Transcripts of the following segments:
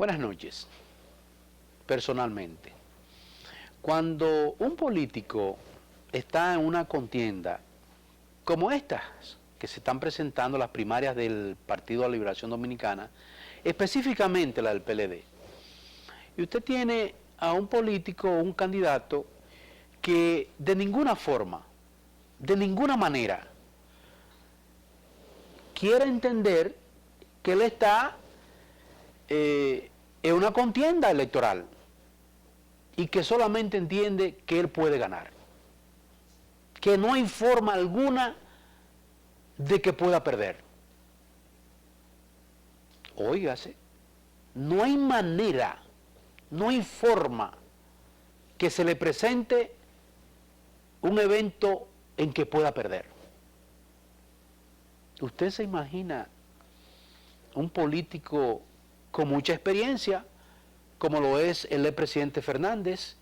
Buenas noches. Personalmente, cuando un político está en una contienda como estas que se están presentando las primarias del Partido de la Liberación Dominicana, específicamente la del PLD, y usted tiene a un político, un candidato, que de ninguna forma, de ninguna manera, quiere entender que él está en una contienda electoral y que solamente entiende que él puede ganar, que no hay forma alguna de que pueda perder. Óigase, no hay manera, no hay forma que se le presente un evento en que pueda perder. ¿Usted se imagina un político con mucha experiencia, como lo es el expresidente Fernández,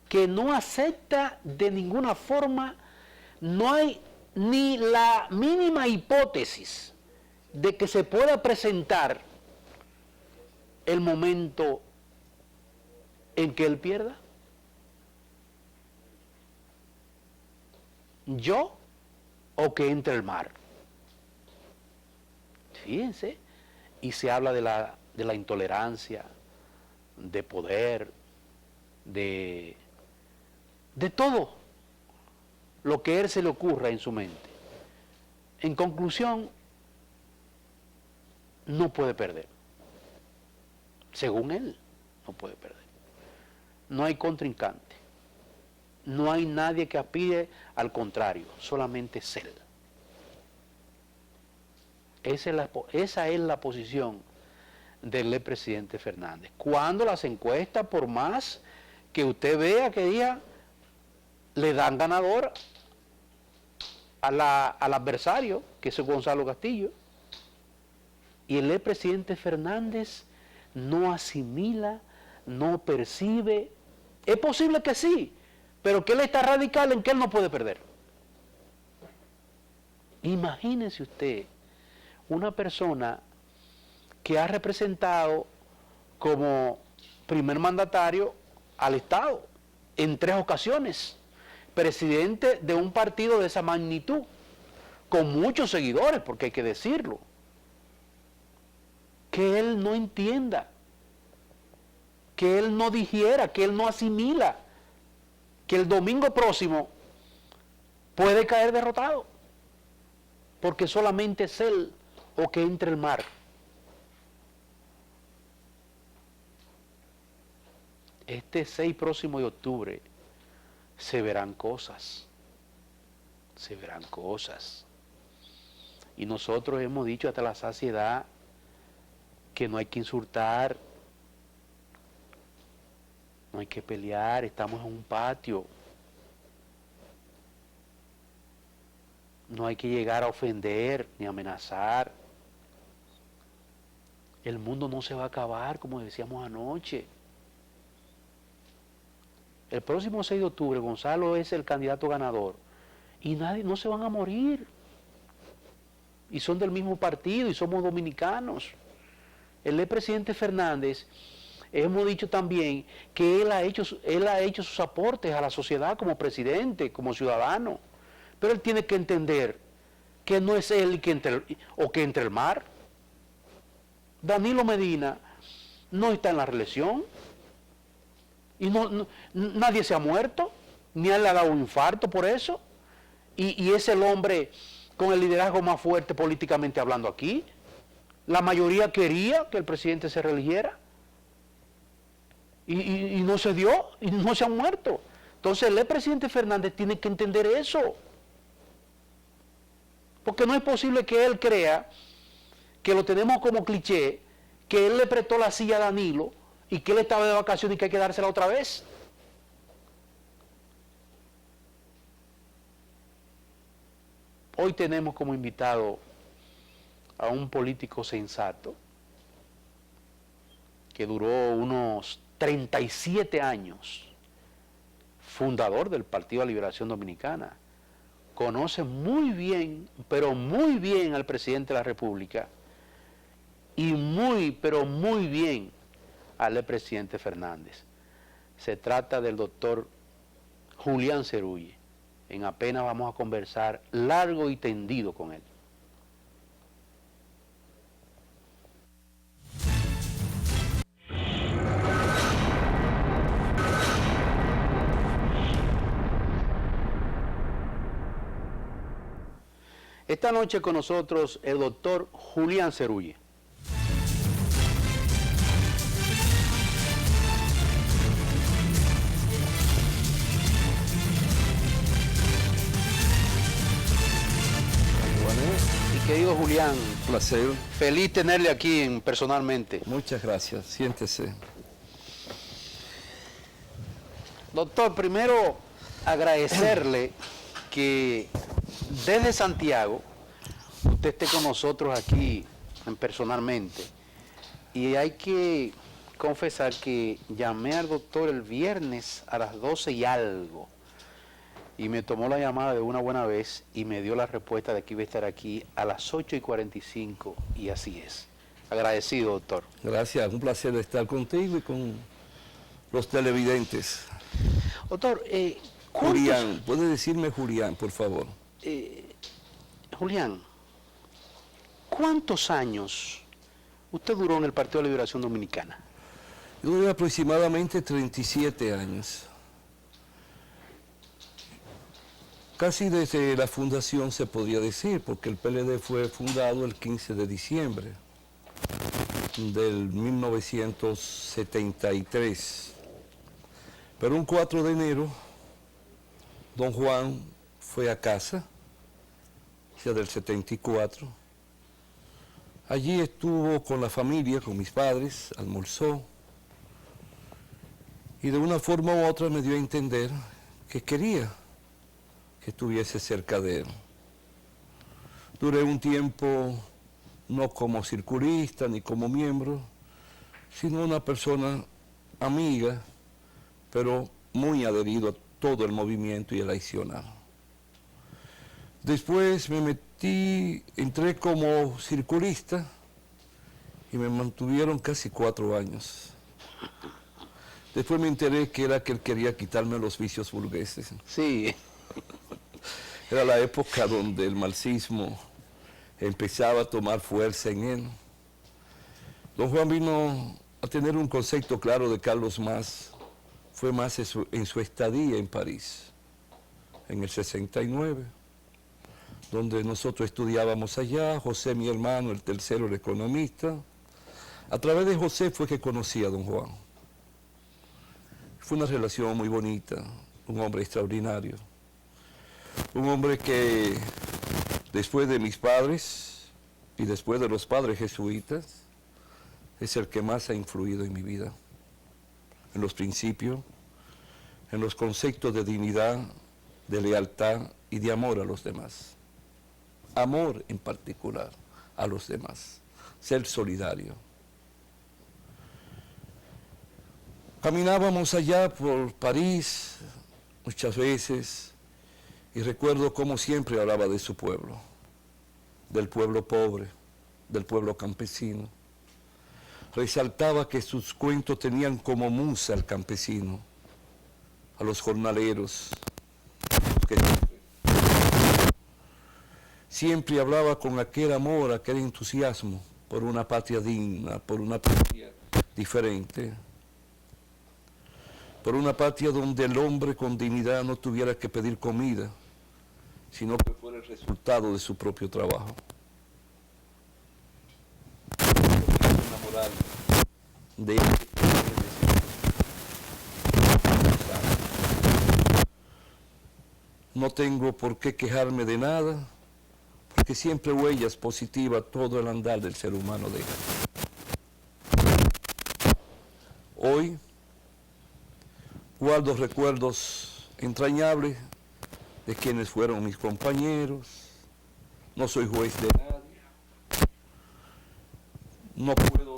que no acepta de ninguna forma, no hay ni la mínima hipótesis de que se pueda presentar el momento en que él pierda? ¿Yo o que entre el mar? Fíjense, y se habla de la intolerancia, de poder, de todo lo que a él se le ocurra en su mente. En conclusión, no puede perder. Según él, no puede perder. No hay contrincante. No hay nadie que aspire al contrario, solamente es él. Esa es la posición del expresidente Fernández. Cuando las encuestas, por más que usted vea que diga, le dan ganador al adversario, que es Gonzalo Castillo, y el expresidente Fernández no asimila, no percibe. Es posible que sí, pero que él está radical en que él no puede perder. Imagínese usted una persona que ha representado como primer mandatario al Estado en 3 ocasiones, presidente de un partido de esa magnitud, con muchos seguidores, porque hay que decirlo, que él no entienda, que él no digiera, que él no asimila, que el domingo próximo puede caer derrotado, porque solamente es él o que entre el mar. Este 6 próximo de octubre se verán cosas, y nosotros hemos dicho hasta la saciedad que no hay que insultar, no hay que pelear, estamos en un patio, no hay que llegar a ofender ni amenazar. El mundo no se va a acabar, como decíamos anoche. El próximo 6 de octubre Gonzalo es el candidato ganador y no se van a morir. Y son del mismo partido y somos dominicanos. El expresidente Fernández, hemos dicho también que él ha hecho sus aportes a la sociedad como presidente, como ciudadano. Pero él tiene que entender que no es él que entre el mar. Danilo Medina no está en la reelección. Y nadie se ha muerto, ni a él le ha dado un infarto por eso. Y es el hombre con el liderazgo más fuerte políticamente hablando aquí. La mayoría quería que el presidente se reeligiera. Y no se dio, y no se han muerto. Entonces el expresidente Fernández tiene que entender eso. Porque no es posible que él crea que lo tenemos como cliché, que él le prestó la silla a Danilo y que él estaba de vacaciones y que hay que dársela otra vez. Hoy tenemos como invitado a un político sensato que duró unos 37 años, fundador del Partido de la Liberación Dominicana, conoce muy bien, pero muy bien al presidente de la República y muy, pero muy bien al expresidente Fernández. Se trata del doctor Julián Cerulle. En apenas vamos a conversar largo y tendido con él. Esta noche con nosotros el doctor Julián Cerulle. Y querido Julián, Placer. feliz tenerle aquí personalmente. Muchas gracias. Siéntese. Doctor, primero agradecerle que desde Santiago usted esté con nosotros aquí personalmente. Y hay que confesar que llamé al doctor el viernes a las 12 y algo. Y me tomó la llamada de una buena vez y me dio la respuesta de que iba a estar aquí a las 8:45 y así es. Agradecido, doctor. Gracias. Un placer estar contigo y con los televidentes. Doctor, Julián, ¿puede decirme Julián, por favor? Julián, ¿cuántos años usted duró en el Partido de la Liberación Dominicana? Yo duré aproximadamente 37 años. Casi desde la fundación se podría decir, porque el PLD fue fundado el 15 de diciembre del 1973. Pero un 4 de enero, don Juan fue a casa, ya del 74. Allí estuvo con la familia, con mis padres, almorzó. Y de una forma u otra me dio a entender que quería que estuviese cerca de él. Duré un tiempo no como circulista ni como miembro, sino una persona amiga, pero muy adherido a todo el movimiento y el accionar. Después me metí, entré como circulista y me mantuvieron casi 4 años. Después me enteré que era que él quería quitarme los vicios burgueses. Sí. Era la época donde el marxismo empezaba a tomar fuerza en él. Don Juan vino a tener un concepto claro de Carlos Marx. Fue más en su estadía en París, en el 69, donde nosotros estudiábamos allá. José, mi hermano, el tercero, el economista. A través de José fue que conocí a don Juan. Fue una relación muy bonita, un hombre extraordinario. Un hombre que después de mis padres y después de los padres jesuitas, es el que más ha influido en mi vida. En los principios, en los conceptos de dignidad, de lealtad y de amor a los demás. Amor en particular a los demás. Ser solidario. Caminábamos allá por París muchas veces y recuerdo cómo siempre hablaba de su pueblo, del pueblo pobre, del pueblo campesino. Resaltaba que sus cuentos tenían como musa al campesino, a los jornaleros. Siempre hablaba con aquel amor, aquel entusiasmo por una patria digna, por una patria diferente, por una patria donde el hombre con dignidad no tuviera que pedir comida, sino que fuera el resultado de su propio trabajo. Una moral de no tengo por qué quejarme de nada, porque siempre huellas positivas todo el andar del ser humano deja. Hoy guardo recuerdos entrañables de quienes fueron mis compañeros. No soy juez de nadie. No puedo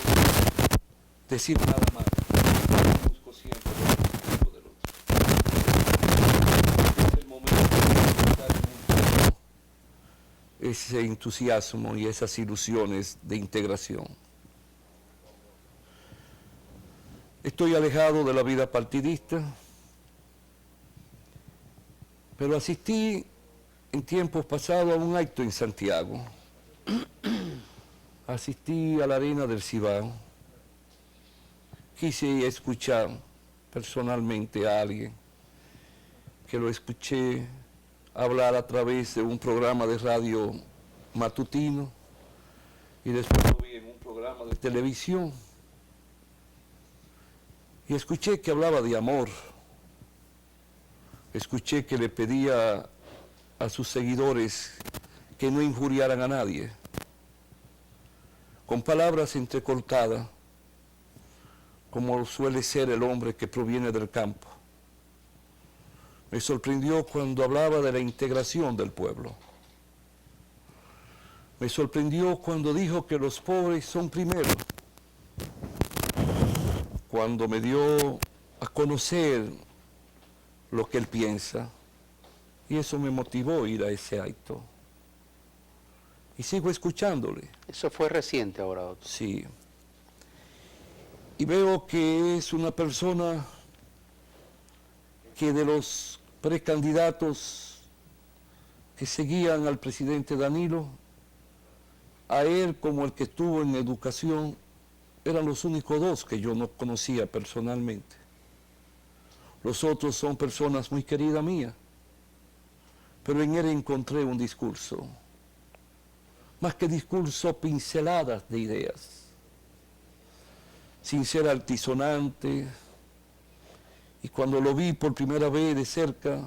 decir nada más. Busco siempre lo positivo del otro. Es el momento de disfrutar ese entusiasmo y esas ilusiones de integración. Estoy alejado de la vida partidista, pero asistí en tiempos pasados a un acto en Santiago. Asistí a la Arena del Cibao. Quise escuchar personalmente a alguien que lo escuché hablar a través de un programa de radio matutino y después lo vi en un programa de televisión y escuché que hablaba de amor, escuché que le pedía a sus seguidores que no injuriaran a nadie, con palabras entrecortadas, como suele ser el hombre que proviene del campo. Me sorprendió cuando hablaba de la integración del pueblo. Me sorprendió cuando dijo que los pobres son primero. Cuando me dio a conocer lo que él piensa. Y eso me motivó a ir a ese acto. Y sigo escuchándole. Eso fue reciente ahora, doctor. Sí. Y veo que es una persona que de los precandidatos que seguían al presidente Danilo, a él como el que estuvo en educación, eran los únicos dos que yo no conocía personalmente. Los otros son personas muy queridas mías, pero en él encontré un discurso, más que discurso, pinceladas de ideas, sin ser altisonante. Y cuando lo vi por primera vez de cerca,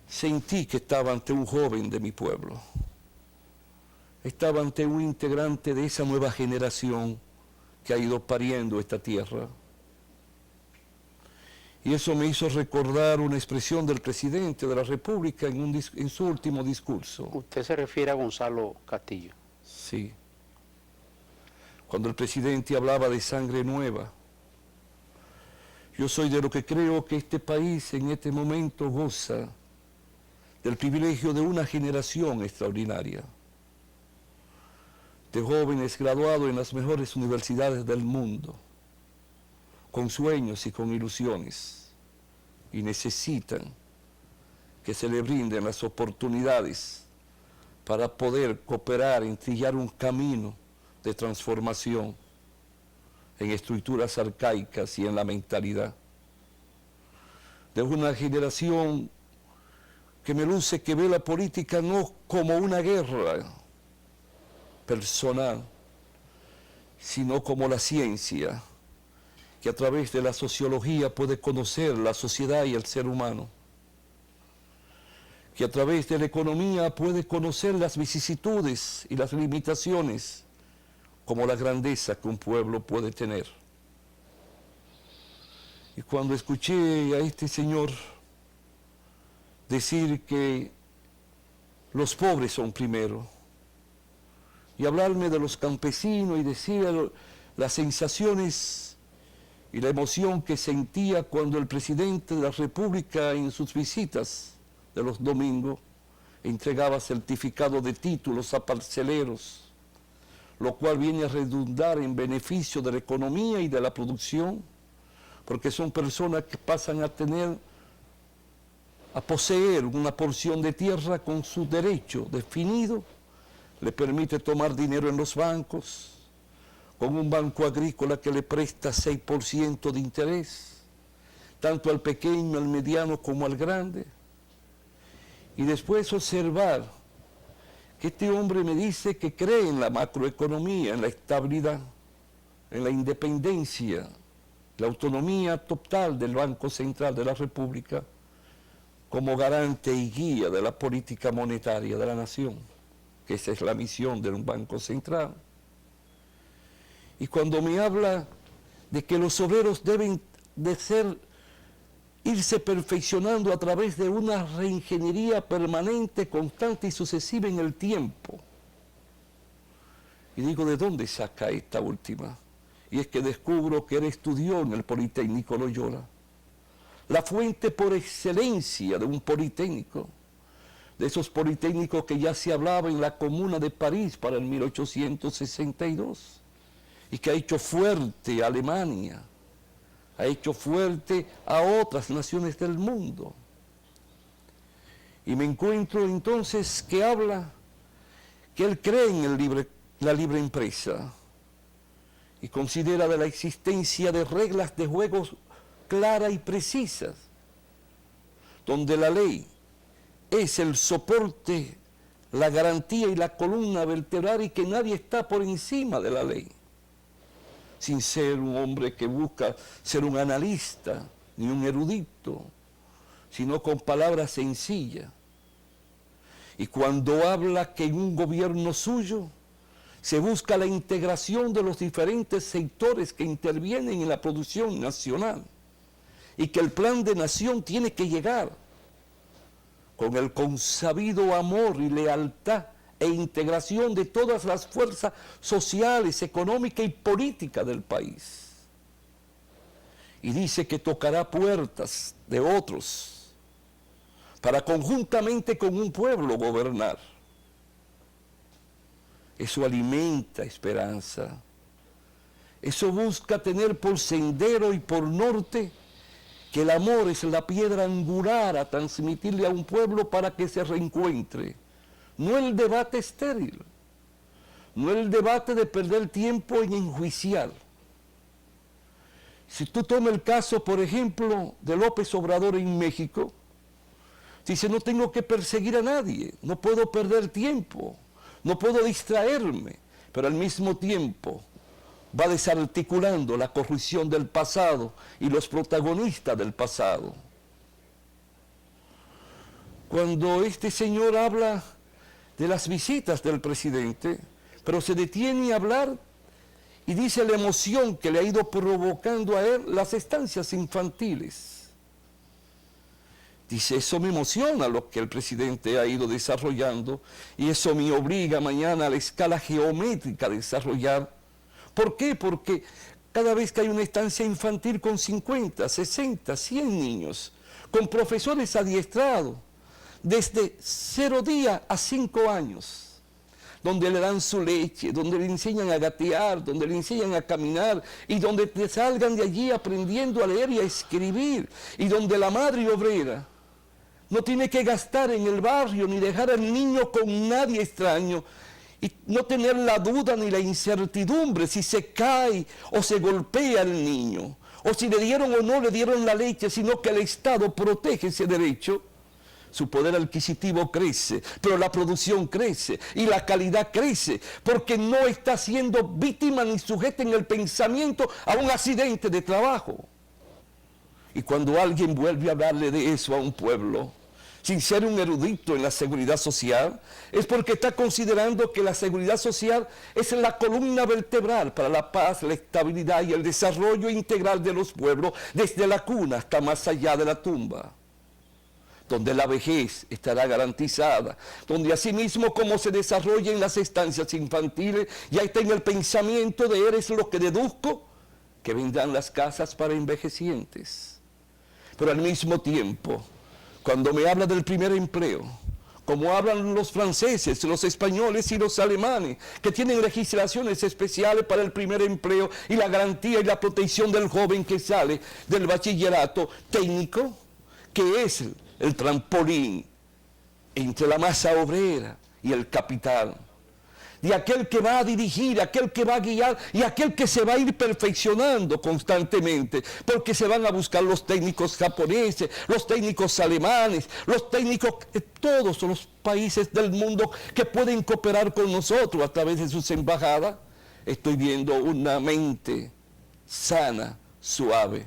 sentí que estaba ante un joven de mi pueblo. Estaba ante un integrante de esa nueva generación que ha ido pariendo esta tierra. Y eso me hizo recordar una expresión del presidente de la República en su último discurso. Usted se refiere a Gonzalo Castillo. Sí. Cuando el presidente hablaba de sangre nueva. Yo soy de lo que creo que este país en este momento goza del privilegio de una generación extraordinaria, de jóvenes graduados en las mejores universidades del mundo, con sueños y con ilusiones, y necesitan que se le brinden las oportunidades para poder cooperar en trillar un camino de transformación en estructuras arcaicas y en la mentalidad. De una generación que me luce que ve la política no como una guerra personal, sino como la ciencia, que a través de la sociología puede conocer la sociedad y el ser humano, que a través de la economía puede conocer las vicisitudes y las limitaciones, como la grandeza que un pueblo puede tener. Y cuando escuché a este señor decir que los pobres son primero, y hablarme de los campesinos y decir las sensaciones y la emoción que sentía cuando el presidente de la República en sus visitas de los domingos entregaba certificado de títulos a parceleros, lo cual viene a redundar en beneficio de la economía y de la producción, porque son personas que pasan a poseer una porción de tierra con su derecho definido, le permite tomar dinero en los bancos, con un banco agrícola que le presta 6% de interés, tanto al pequeño, al mediano como al grande, y después observar que este hombre me dice que cree en la macroeconomía, en la estabilidad, en la independencia, la autonomía total del Banco Central de la República como garante y guía de la política monetaria de la nación, que esa es la misión de un Banco Central. Y cuando me habla de que los obreros deben de irse perfeccionando a través de una reingeniería permanente, constante y sucesiva en el tiempo. Y digo, ¿de dónde saca esta última? Y es que descubro que él estudió en el Politécnico Loyola, la fuente por excelencia de un politécnico, de esos politécnicos que ya se hablaba en la Comuna de París para el 1862, y que ha hecho fuerte a Alemania, ha hecho fuerte a otras naciones del mundo. Y me encuentro entonces que habla que él cree en la libre empresa y considera de la existencia de reglas de juego claras y precisas, donde la ley es el soporte, la garantía y la columna vertebral y que nadie está por encima de la ley, sin ser un hombre que busca ser un analista ni un erudito, sino con palabras sencillas. Y cuando habla que en un gobierno suyo se busca la integración de los diferentes sectores que intervienen en la producción nacional y que el plan de nación tiene que llegar con el consabido amor y lealtad e integración de todas las fuerzas sociales, económicas y políticas del país. Y dice que tocará puertas de otros para conjuntamente con un pueblo gobernar. Eso alimenta esperanza. Eso busca tener por sendero y por norte que el amor es la piedra angular a transmitirle a un pueblo para que se reencuentre. No el debate estéril, no el debate de perder tiempo en enjuiciar. Si tú tomas el caso, por ejemplo, de López Obrador en México, dice, no tengo que perseguir a nadie, no puedo perder tiempo, no puedo distraerme, pero al mismo tiempo va desarticulando la corrupción del pasado y los protagonistas del pasado. Cuando este señor habla de las visitas del presidente, pero se detiene a hablar y dice la emoción que le ha ido provocando a él las estancias infantiles. Dice, eso me emociona lo que el presidente ha ido desarrollando y eso me obliga mañana a la escala geométrica a desarrollar. ¿Por qué? Porque cada vez que hay una estancia infantil con 50, 60, 100 niños, con profesores adiestrados, desde 0 días a 5 años, donde le dan su leche, donde le enseñan a gatear, donde le enseñan a caminar, y donde te salgan de allí aprendiendo a leer y a escribir, y donde la madre obrera no tiene que gastar en el barrio ni dejar al niño con nadie extraño y no tener la duda ni la incertidumbre si se cae o se golpea al niño, o si le dieron o no le dieron la leche, sino que el Estado protege ese derecho. Su poder adquisitivo crece, pero la producción crece y la calidad crece, porque no está siendo víctima ni sujeta en el pensamiento a un accidente de trabajo. Y cuando alguien vuelve a hablarle de eso a un pueblo, sin ser un erudito en la seguridad social, es porque está considerando que la seguridad social es la columna vertebral para la paz, la estabilidad y el desarrollo integral de los pueblos, desde la cuna hasta más allá de la tumba, donde la vejez estará garantizada, donde asimismo como se desarrolla en las estancias infantiles, ya está en el pensamiento de eres lo que deduzco, que vendrán las casas para envejecientes. Pero al mismo tiempo, cuando me habla del primer empleo, como hablan los franceses, los españoles y los alemanes, que tienen legislaciones especiales para el primer empleo y la garantía y la protección del joven que sale del bachillerato técnico, que es el trampolín entre la masa obrera y el capital, de aquel que va a dirigir, aquel que va a guiar y aquel que se va a ir perfeccionando constantemente, porque se van a buscar los técnicos japoneses, los técnicos alemanes, los técnicos de todos los países del mundo que pueden cooperar con nosotros a través de sus embajadas. Estoy viendo una mente sana, suave.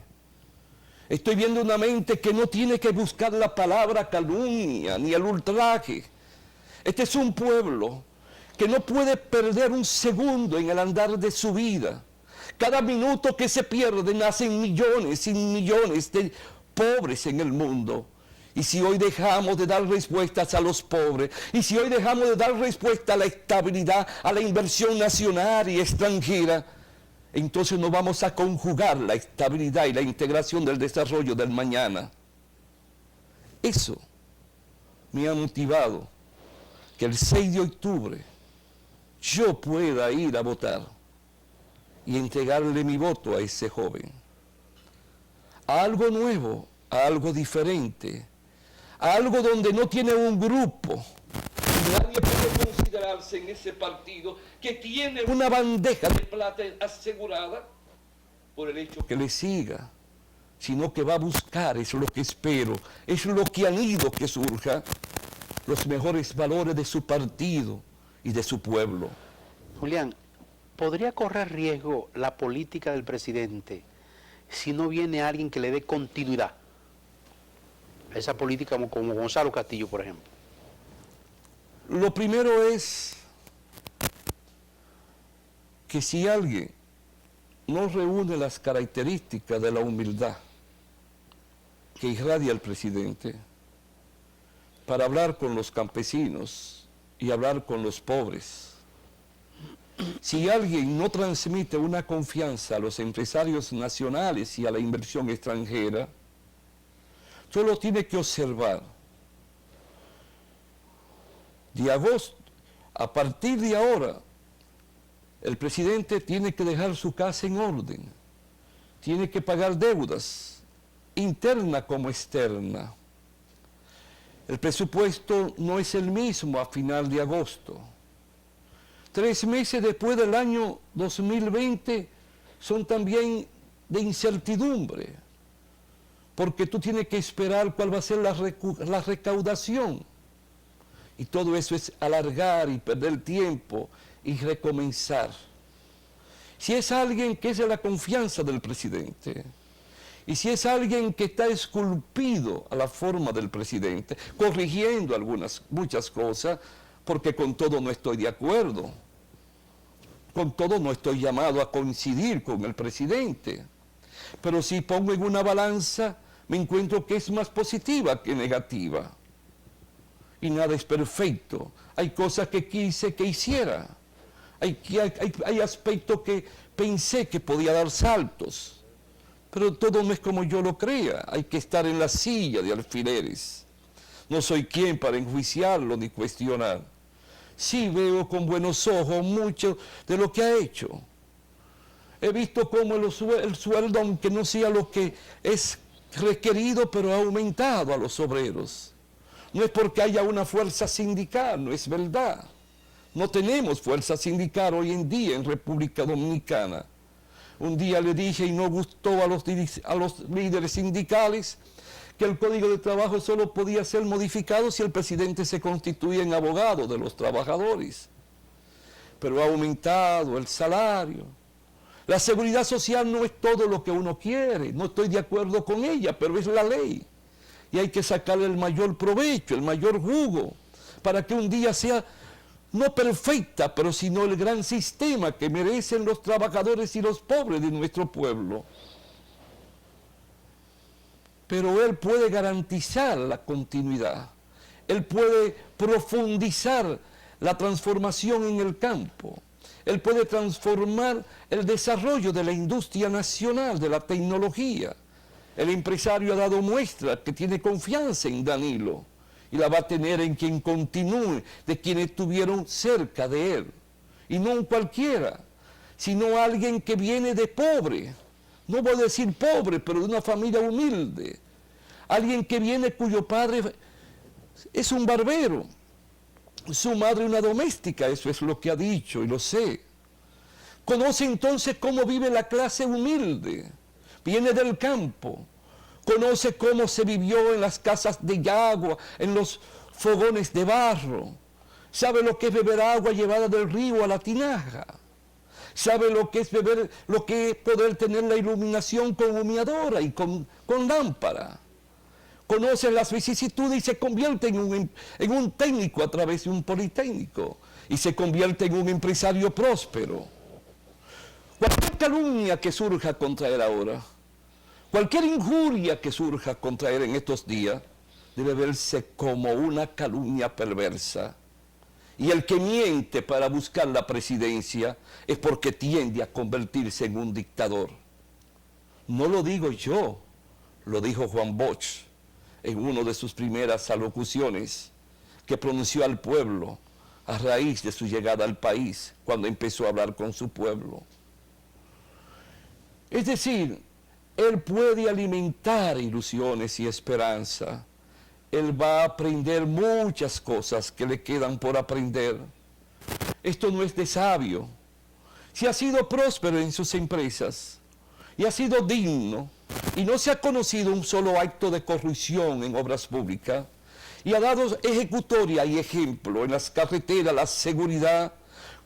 Estoy viendo una mente que no tiene que buscar la palabra calumnia ni el ultraje. Este es un pueblo que no puede perder un segundo en el andar de su vida. Cada minuto que se pierde nacen millones y millones de pobres en el mundo. Y si hoy dejamos de dar respuestas a los pobres, y si hoy dejamos de dar respuesta a la estabilidad, a la inversión nacional y extranjera, entonces no vamos a conjugar la estabilidad y la integración del desarrollo del mañana. Eso me ha motivado que el 6 de octubre yo pueda ir a votar y entregarle mi voto a ese joven. a algo nuevo, a algo diferente, a algo donde no tiene un grupo. Nadie puede considerarse en ese partido que tiene una bandeja de plata asegurada por el hecho que le siga, sino que va a buscar, es lo que espero, es lo que anhelo que surja, los mejores valores de su partido y de su pueblo. Julián, ¿podría correr riesgo la política del presidente si no viene alguien que le dé continuidad a esa política como Gonzalo Castillo, por ejemplo? Lo primero es que si alguien no reúne las características de la humildad que irradia el presidente para hablar con los campesinos y hablar con los pobres, si alguien no transmite una confianza a los empresarios nacionales y a la inversión extranjera, solo tiene que observar de agosto, a partir de ahora, el presidente tiene que dejar su casa en orden, tiene que pagar deudas, interna como externa. El presupuesto no es el mismo a final de agosto. 3 meses después del año 2020 son también de incertidumbre, porque tú tienes que esperar cuál va a ser la recaudación. Y todo eso es alargar y perder tiempo y recomenzar. Si es alguien que es de la confianza del presidente, y si es alguien que está esculpido a la forma del presidente, corrigiendo muchas cosas, porque con todo no estoy de acuerdo, con todo no estoy llamado a coincidir con el presidente, pero si pongo en una balanza, me encuentro que es más positiva que negativa. Y nada es perfecto. Hay cosas que quise que hiciera. Hay aspectos que pensé que podía dar saltos. Pero todo no es como yo lo crea. Hay que estar en la silla de alfileres. No soy quien para enjuiciarlo ni cuestionar. Sí veo con buenos ojos mucho de lo que ha hecho. He visto cómo el sueldo, aunque no sea lo que es requerido, pero ha aumentado a los obreros. No es porque haya una fuerza sindical, no es verdad. No tenemos fuerza sindical hoy en día en República Dominicana. Un día le dije y no gustó a los líderes sindicales que el Código de Trabajo solo podía ser modificado si el presidente se constituía en abogado de los trabajadores. Pero ha aumentado el salario. La seguridad social no es todo lo que uno quiere, no estoy de acuerdo con ella, pero es la ley. Y hay que sacarle el mayor provecho, el mayor jugo, para que un día sea no perfecta, pero sino el gran sistema que merecen los trabajadores y los pobres de nuestro pueblo. Pero él puede garantizar la continuidad, él puede profundizar la transformación en el campo, él puede transformar el desarrollo de la industria nacional, de la tecnología. El empresario ha dado muestra que tiene confianza en Danilo y la va a tener en quien continúe, de quienes estuvieron cerca de él. Y no un cualquiera, sino alguien que viene de pobre. No voy a decir pobre, pero de una familia humilde. Alguien que viene cuyo padre es un barbero, su madre una doméstica, eso es lo que ha dicho y lo sé. Conoce entonces cómo vive la clase humilde. Viene del campo, conoce cómo se vivió en las casas de yagua, en los fogones de barro, sabe lo que es beber agua llevada del río a la tinaja, sabe lo que es beber, lo que es poder tener la iluminación con humeadora y con lámpara, conoce las vicisitudes y se convierte en un técnico a través de un politécnico y se convierte en un empresario próspero. Cualquier calumnia que surja contra él ahora, cualquier injuria que surja contra él en estos días, debe verse como una calumnia perversa. Y el que miente para buscar la presidencia es porque tiende a convertirse en un dictador. No lo digo yo, lo dijo Juan Bosch en una de sus primeras alocuciones que pronunció al pueblo a raíz de su llegada al país, cuando empezó a hablar con su pueblo. Es decir, Él puede alimentar ilusiones y esperanza. Él va a aprender muchas cosas que le quedan por aprender. Esto no es de sabio. Si ha sido próspero en sus empresas y ha sido digno y no se ha conocido un solo acto de corrupción en obras públicas y ha dado ejecutoria y ejemplo en las carreteras, la seguridad,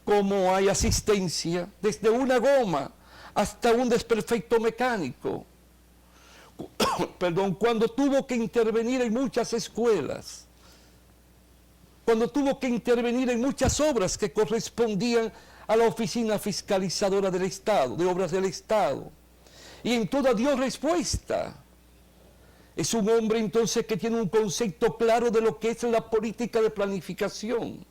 como hay asistencia desde una goma hasta un desperfecto mecánico. Perdón, cuando tuvo que intervenir en muchas escuelas, cuando tuvo que intervenir en muchas obras que correspondían a la oficina fiscalizadora del Estado, de obras del Estado, y en toda dio respuesta. Es un hombre entonces que tiene un concepto claro de lo que es la política de planificación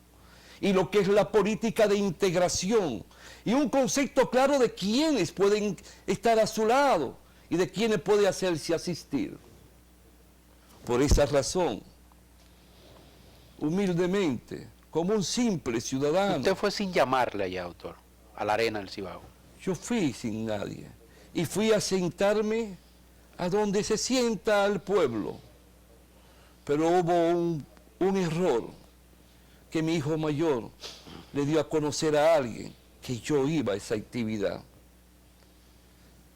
y lo que es la política de integración, y un concepto claro de quiénes pueden estar a su lado y de quiénes puede hacerse asistir. Por esa razón, humildemente, como un simple ciudadano. Usted fue sin llamarle allá, doctor, a la arena del Cibao. Yo fui sin nadie y fui a sentarme a donde se sienta el pueblo. Pero hubo un error, que mi hijo mayor le dio a conocer a alguien que yo iba a esa actividad.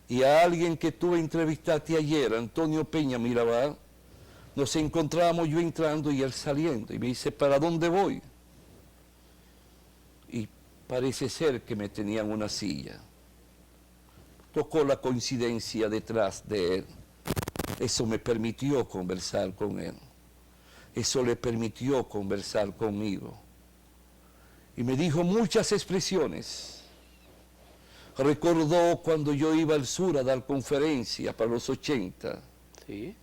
Y a alguien que tuve entrevistaste ayer, Antonio Peña Mirabal, nos encontramos yo entrando y él saliendo. Y me dice, ¿para dónde voy? Y parece ser que me tenían una silla. Tocó la coincidencia detrás de él. Eso me permitió conversar con él. Eso le permitió conversar conmigo. Y me dijo muchas expresiones. Recordó cuando yo iba al sur a dar conferencia para los 80. Sí.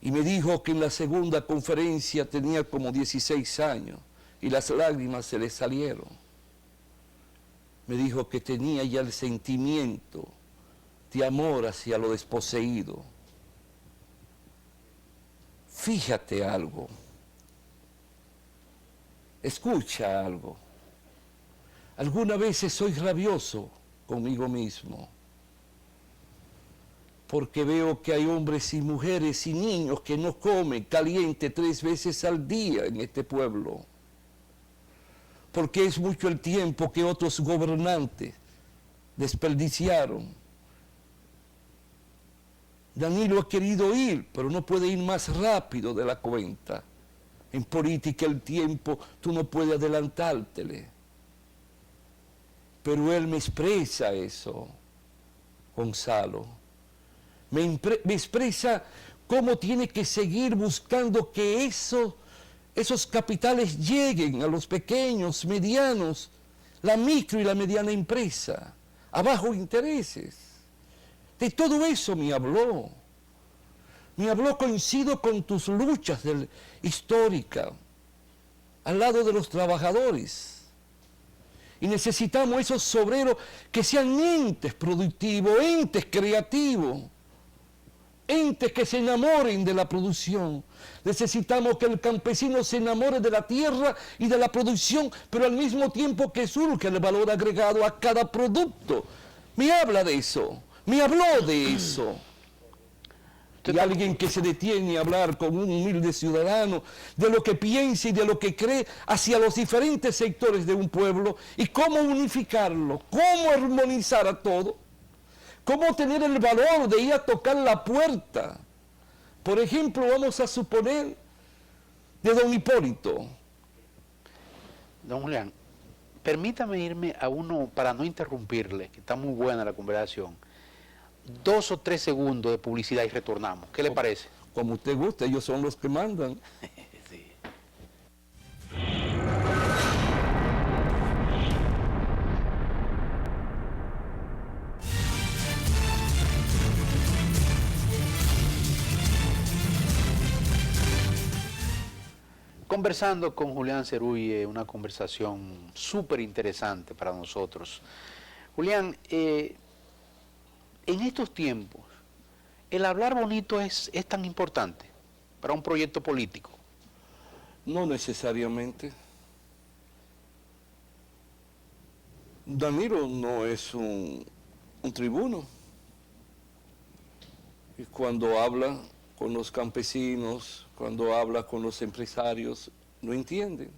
Y me dijo que en la segunda conferencia tenía como 16 años y las lágrimas se le salieron. Me dijo que tenía ya el sentimiento de amor hacia lo desposeído. Fíjate algo. Escucha algo. Algunas veces soy rabioso conmigo mismo, porque veo que hay hombres y mujeres y niños que no comen caliente 3 veces al día en este pueblo, porque es mucho el tiempo que otros gobernantes desperdiciaron. Danilo ha querido ir, pero no puede ir más rápido de la cuenta. En política el tiempo tú no puedes adelantártele. Pero él me expresa eso, Gonzalo. Me expresa cómo tiene que seguir buscando que esos capitales lleguen a los pequeños, medianos, la micro y la mediana empresa, a bajos intereses. De todo eso me habló. Me habló, coincido con tus luchas históricas, al lado de los trabajadores. Y necesitamos esos obreros que sean entes productivos, entes creativos, entes que se enamoren de la producción. Necesitamos que el campesino se enamore de la tierra y de la producción, pero al mismo tiempo que surja el valor agregado a cada producto. Me habla de eso, me habló de eso. Y alguien que se detiene a hablar con un humilde ciudadano de lo que piensa y de lo que cree hacia los diferentes sectores de un pueblo y cómo unificarlo, cómo armonizar a todo, cómo tener el valor de ir a tocar la puerta. Por ejemplo, vamos a suponer de don Hipólito. Don Julián, permítame irme a uno, para no interrumpirle, que está muy buena la conversación, 2 o 3 segundos de publicidad y retornamos. ¿Qué le parece? Como usted gusta, ellos son los que mandan. Sí. Conversando con Julián Zerulle, una conversación súper interesante para nosotros. Julián, en estos tiempos, el hablar bonito es tan importante para un proyecto político. No necesariamente. Danilo no es un tribuno. cuando habla con los campesinos, cuando habla con los empresarios, no entienden.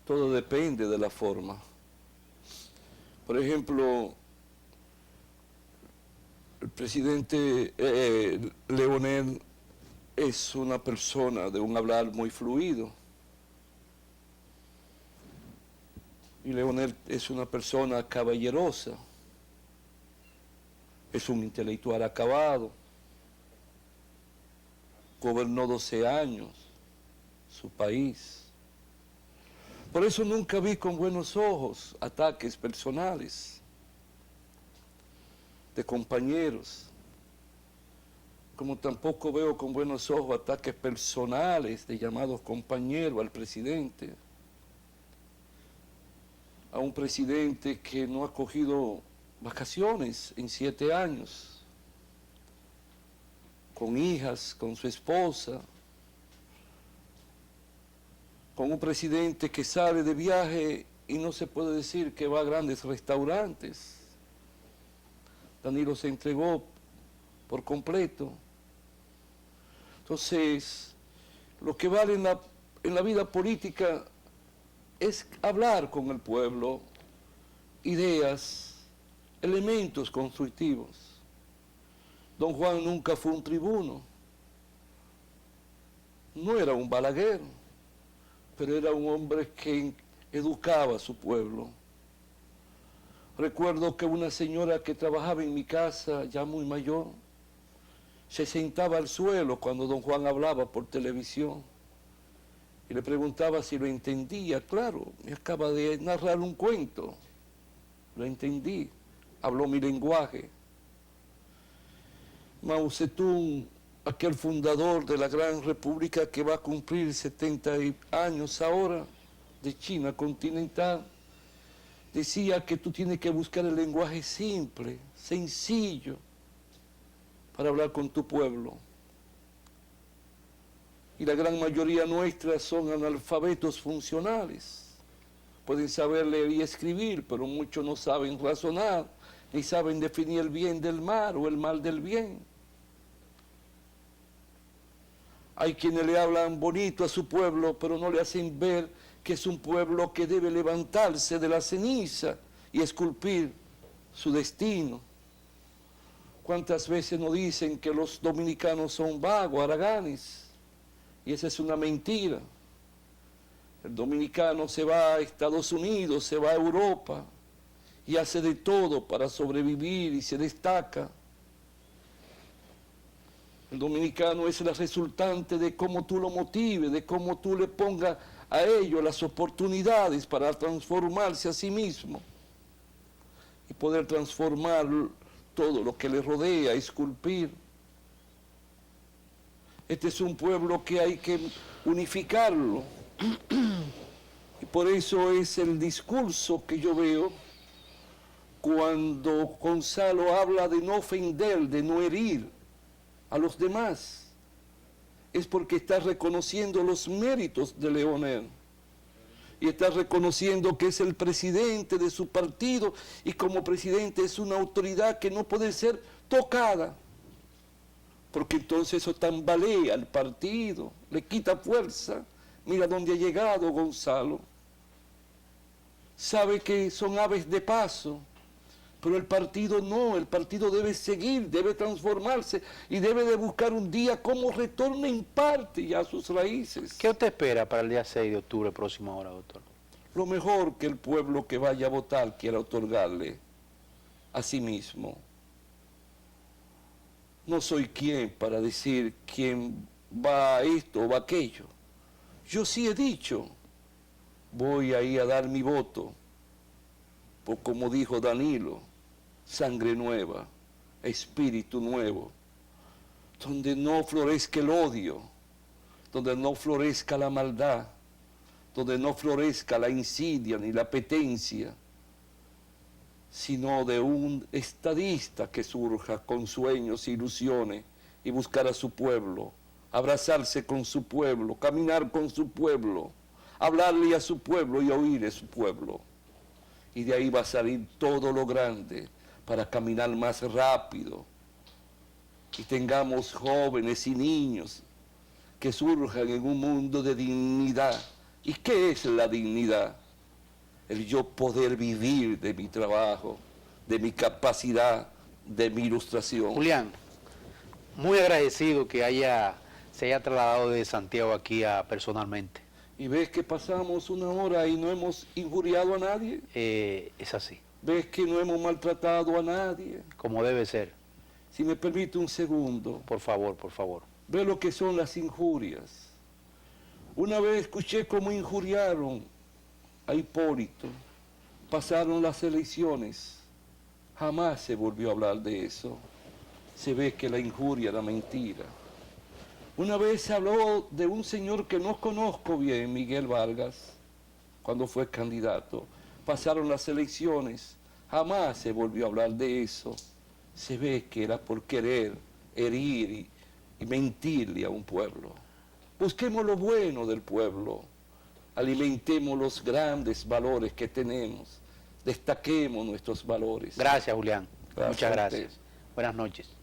Todo depende de la forma. Por ejemplo, el presidente Leonel es una persona de un hablar muy fluido. Y Leonel es una persona caballerosa. Es un intelectual acabado. Gobernó 12 años su país. Por eso nunca vi con buenos ojos ataques personales de compañeros, como tampoco veo con buenos ojos ataques personales de llamados compañeros al presidente, a un presidente que no ha cogido vacaciones en 7 años, con hijas, con su esposa, con un presidente que sale de viaje y no se puede decir que va a grandes restaurantes. Danilo se entregó por completo. Entonces, lo que vale en la vida política es hablar con el pueblo, ideas, elementos constructivos. Don Juan nunca fue un tribuno, no era un Balaguer, pero era un hombre que educaba a su pueblo. Recuerdo que una señora que trabajaba en mi casa, ya muy mayor, se sentaba al suelo cuando don Juan hablaba por televisión y le preguntaba si lo entendía. Claro, me acaba de narrar un cuento, lo entendí, habló mi lenguaje. Mao Zedong, aquel fundador de la gran república que va a cumplir 70 años ahora, de China continental, decía que tú tienes que buscar el lenguaje simple, sencillo, para hablar con tu pueblo. Y la gran mayoría nuestra son analfabetos funcionales. Pueden saber leer y escribir, pero muchos no saben razonar, ni saben definir el bien del mal o el mal del bien. Hay quienes le hablan bonito a su pueblo, pero no le hacen ver que es un pueblo que debe levantarse de la ceniza y esculpir su destino. ¿Cuántas veces nos dicen que los dominicanos son vagos, haraganes? Y esa es una mentira. El dominicano se va a Estados Unidos, se va a Europa y hace de todo para sobrevivir y se destaca. El dominicano es la resultante de cómo tú lo motives, de cómo tú le pongas a ellos las oportunidades para transformarse a sí mismo y poder transformar todo lo que le rodea, esculpir. Este es un pueblo que hay que unificarlo. Y por eso es el discurso que yo veo cuando Gonzalo habla de no ofender, de no herir a los demás. Es porque está reconociendo los méritos de Leonel. Y está reconociendo que es el presidente de su partido y como presidente es una autoridad que no puede ser tocada. Porque entonces eso tambalea al partido, le quita fuerza. Mira dónde ha llegado Gonzalo. Sabe que son aves de paso, pero el partido no, el partido debe seguir, debe transformarse y debe de buscar un día cómo retorne en parte ya a sus raíces. ¿Qué usted espera para el día 6 de octubre próximo ahora, doctor? Lo mejor que el pueblo que vaya a votar quiera otorgarle a sí mismo. No soy quien para decir quién va a esto o va a aquello. Yo sí he dicho, voy ahí a dar mi voto, por como dijo Danilo, sangre nueva, espíritu nuevo, donde no florezca el odio, donde no florezca la maldad, donde no florezca la insidia ni la petencia, sino de un estadista que surja con sueños e ilusiones y buscar a su pueblo, abrazarse con su pueblo, caminar con su pueblo, hablarle a su pueblo y oír a su pueblo. Y de ahí va a salir todo lo grande para caminar más rápido, y tengamos jóvenes y niños que surjan en un mundo de dignidad. ¿Y qué es la dignidad? El yo poder vivir de mi trabajo, de mi capacidad, de mi ilustración. Julián, muy agradecido que se haya trasladado de Santiago aquí personalmente. ¿Y ves que pasamos una hora y no hemos injuriado a nadie? Es así, ¿Ves que no hemos maltratado a nadie? como debe ser. Si me permite un segundo, Por favor, por favor. ve lo que son las injurias. Una vez escuché cómo injuriaron a Hipólito, pasaron las elecciones, jamás se volvió a hablar de eso. Se ve que la injuria era mentira. Una vez se habló de un señor que no conozco bien, Miguel Vargas, cuando fue candidato. Pasaron las elecciones, jamás se volvió a hablar de eso. Se ve que era por querer herir y mentirle a un pueblo. Busquemos lo bueno del pueblo, alimentemos los grandes valores que tenemos, destaquemos nuestros valores. Gracias, Julián. Gracias Muchas a usted. gracias. Buenas noches.